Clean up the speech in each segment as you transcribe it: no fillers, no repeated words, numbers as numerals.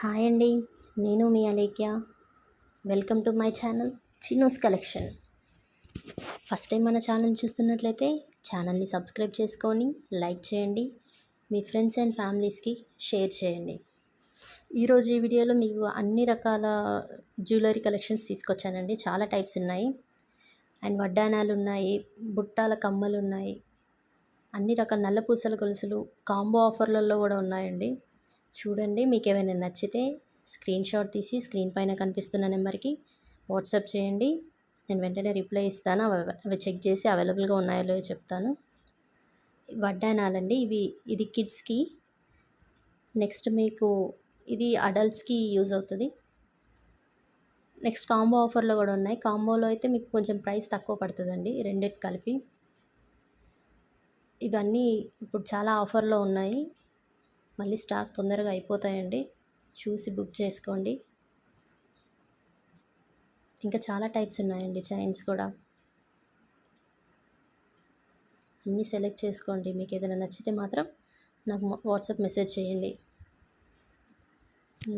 Hi అండి. నేను మీ Alekhya. Welcome to my channel Chinnu's collection. First time మన ఛానల్ చూస్తున్నట్లయితే ఛానల్ని సబ్స్క్రైబ్ చేసుకొని లైక్ చేయండి. మీ ఫ్రెండ్స్ అండ్ ఫ్యామిలీస్కి షేర్ చేయండి. ఈరోజు ఈ వీడియోలో మీకు అన్ని రకాల జ్యువెలరీ కలెక్షన్స్ తీసుకొచ్చానండి. చాలా టైప్స్ ఉన్నాయి. అండ్ వడ్డానాలు ఉన్నాయి, బుట్టాల కమ్మలు ఉన్నాయి, అన్ని రకాల నల్లపూసల గొలుసులు కాంబో ఆఫర్లలో కూడా ఉన్నాయండి. చూడండి, మీకు ఏమైనా నచ్చితే స్క్రీన్ షాట్ తీసి స్క్రీన్ పైన కనిపిస్తున్న నెంబర్కి వాట్సాప్ చేయండి. నేను వెంటనే రిప్లై ఇస్తాను. అవి చెక్ చేసి అవైలబుల్గా ఉన్నాయో లేవో చెప్తాను. వడ్డానాలండి ఇది కిడ్స్కి. నెక్స్ట్ మీకు ఇది అడల్ట్స్కి యూజ్ అవుతుంది. నెక్స్ట్ కాంబో ఆఫర్లో కూడా ఉన్నాయి. కాంబోలో అయితే మీకు కొంచెం ప్రైస్ తక్కువ పడుతుందండి రెండిటి కలిపి. ఇవన్నీ ఇప్పుడు చాలా ఆఫర్లో ఉన్నాయి. మళ్ళీ స్టాక్ తొందరగా అయిపోతాయండి, చూసి బుక్ చేసుకోండి. ఇంకా చాలా టైప్స్ ఉన్నాయండి, చైన్స్ కూడా. అన్నీ సెలెక్ట్ చేసుకోండి. మీకు ఏదైనా నచ్చితే మాత్రం నాకు వాట్సాప్ మెసేజ్ చేయండి.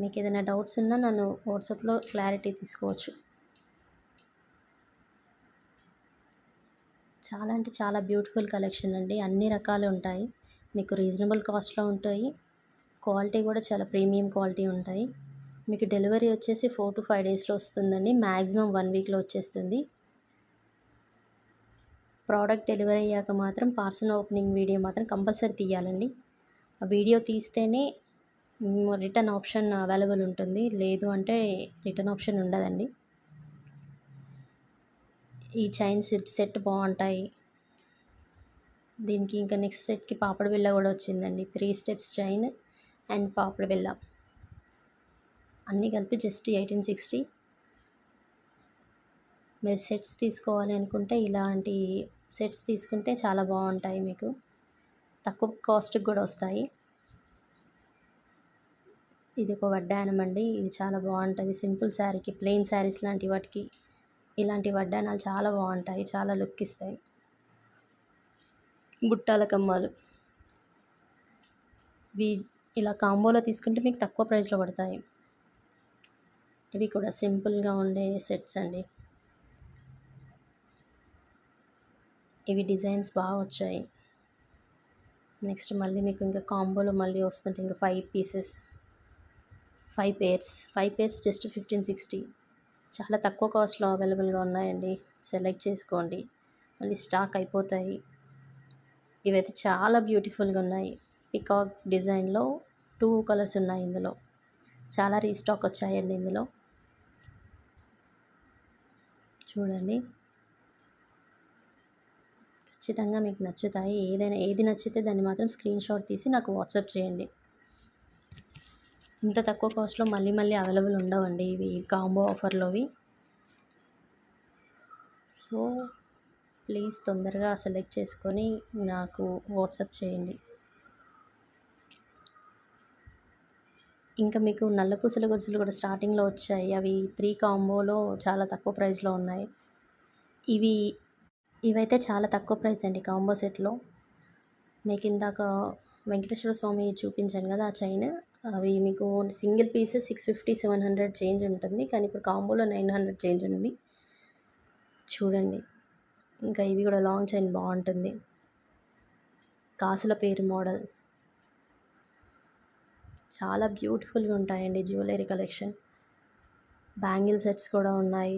మీకు ఏదైనా డౌట్స్ ఉన్నా నన్ను వాట్సాప్లో క్లారిటీ తీసుకోవచ్చు. చాలా అంటే చాలా బ్యూటిఫుల్ కలెక్షన్ అండి. అన్ని రకాలు ఉంటాయి, మీకు రీజనబుల్ కాస్ట్లో ఉంటాయి. క్వాలిటీ కూడా చాలా ప్రీమియం క్వాలిటీ ఉంటాయి. మీకు డెలివరీ వచ్చేసి 4 to 5 డేస్లో వస్తుందండి. మ్యాక్సిమం 1 వీక్లో వచ్చేస్తుంది. ప్రోడక్ట్ డెలివరీ అయ్యాక మాత్రం పార్సల్ ఓపెనింగ్ వీడియో మాత్రం కంపల్సరీ తీయాలండి. ఆ వీడియో తీస్తేనే రిటర్న్ ఆప్షన్ అవైలబుల్ ఉంటుంది, లేదు అంటే రిటర్న్ ఆప్షన్ ఉండదండి. ఈ చైన్ సెట్ బాగుంటాయి. దీనికి ఇంకా నెక్స్ట్ సెట్కి పాపడ బిళ్ళ కూడా వచ్చిందండి. 3 స్టెప్స్ చైన్ అండ్ పాపడ బిళ్ళ అన్నీ కలిపి జస్ట్ 1860. మీరు సెట్స్ తీసుకోవాలి అనుకుంటే ఇలాంటి సెట్స్ తీసుకుంటే చాలా బాగుంటాయి, మీకు తక్కువ కాస్ట్కి కూడా వస్తాయి. ఇది ఒక వడ్డానం అండి. ఇది చాలా బాగుంటుంది. సింపుల్ శారీకి, ప్లెయిన్ శారీస్ లాంటి వాటికి ఇలాంటి వడ్డానాలు చాలా బాగుంటాయి, చాలా లుక్ ఇస్తాయి. బుట్టాల కమ్మాలు ఇవి ఇలా కాంబోలో తీసుకుంటే మీకు తక్కువ ప్రైస్లో పడతాయి. ఇవి కూడా సింపుల్గా ఉండే సెట్స్ అండి. ఇవి డిజైన్స్ బాగా వచ్చాయి. నెక్స్ట్ మళ్ళీ మీకు ఇంకా కాంబోలో మళ్ళీ వస్తుంటే ఇంకా 5 పీసెస్, 5 పేర్స్ జస్ట్ 1560. చాలా తక్కువ కాస్ట్లో అవైలబుల్గా ఉన్నాయండి. సెలెక్ట్ చేసుకోండి, మళ్ళీ స్టాక్ అయిపోతాయి. ఇవైతే చాలా బ్యూటిఫుల్గా ఉన్నాయి. పికాక్ డిజైన్లో 2 కలర్స్ ఉన్నాయి ఇందులో. చాలా రీస్టాక్ వచ్చాయండి ఇందులో. చూడండి, ఖచ్చితంగా మీకు నచ్చుతాయి. ఏది నచ్చితే దాన్ని మాత్రం స్క్రీన్ షాట్ తీసి నాకు వాట్సాప్ చేయండి. ఇంత తక్కువ కాస్ట్లో మళ్ళీ అవైలబుల్ ఉండవండి ఇవి కాంబో ఆఫర్లోవి. సో ప్లీజ్ తొందరగా సెలెక్ట్ చేసుకొని నాకు వాట్సాప్ చేయండి. ఇంకా మీకు నల్లపూసల గొలుసులు కూడా స్టార్టింగ్లో వచ్చాయి. అవి 3 కాంబోలో చాలా తక్కువ ప్రైస్లో ఉన్నాయి. ఇవైతే చాలా తక్కువ ప్రైస్ అండి కాంబో సెట్లో. మీకు ఇందాక వెంకటేశ్వర స్వామి చూపించాను కదా ఆ చైన్, అవి మీకు సింగిల్ పీస్ 650, 700 చేంజ్ ఉంటుంది. కానీ ఇప్పుడు కాంబోలో 900 చేంజ్ ఉంది. చూడండి, ఇంకా ఇవి కూడా లాంగ్ చైన్ బాగుంటుంది. కాసుల పేరు మోడల్ చాలా బ్యూటిఫుల్గా ఉంటాయండి జ్యువెలరీ కలెక్షన్. బ్యాంగిల్ సెట్స్ కూడా ఉన్నాయి.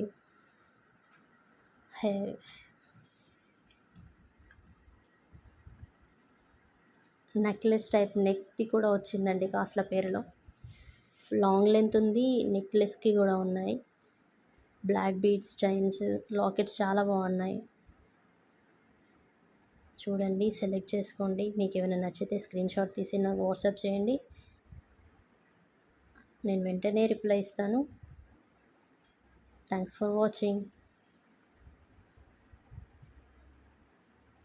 నెక్లెస్ టైప్ నెక్ది కూడా వచ్చిందండి కాసుల పేరులో. లాంగ్ లెంత్ ఉంది, నెక్లెస్కి కూడా ఉన్నాయి. బ్లాక్ బీడ్స్ చైన్స్, లాకెట్స్ చాలా బాగున్నాయి. చూడండి, సెలెక్ట్ చేసుకోండి. మీకు ఏమైనా నచ్చితే స్క్రీన్ షాట్ తీసి నాకు వాట్సాప్ చేయండి. నేను వెంటనే రిప్లై ఇస్తాను. Thanks for watching.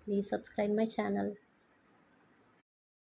Please subscribe my channel.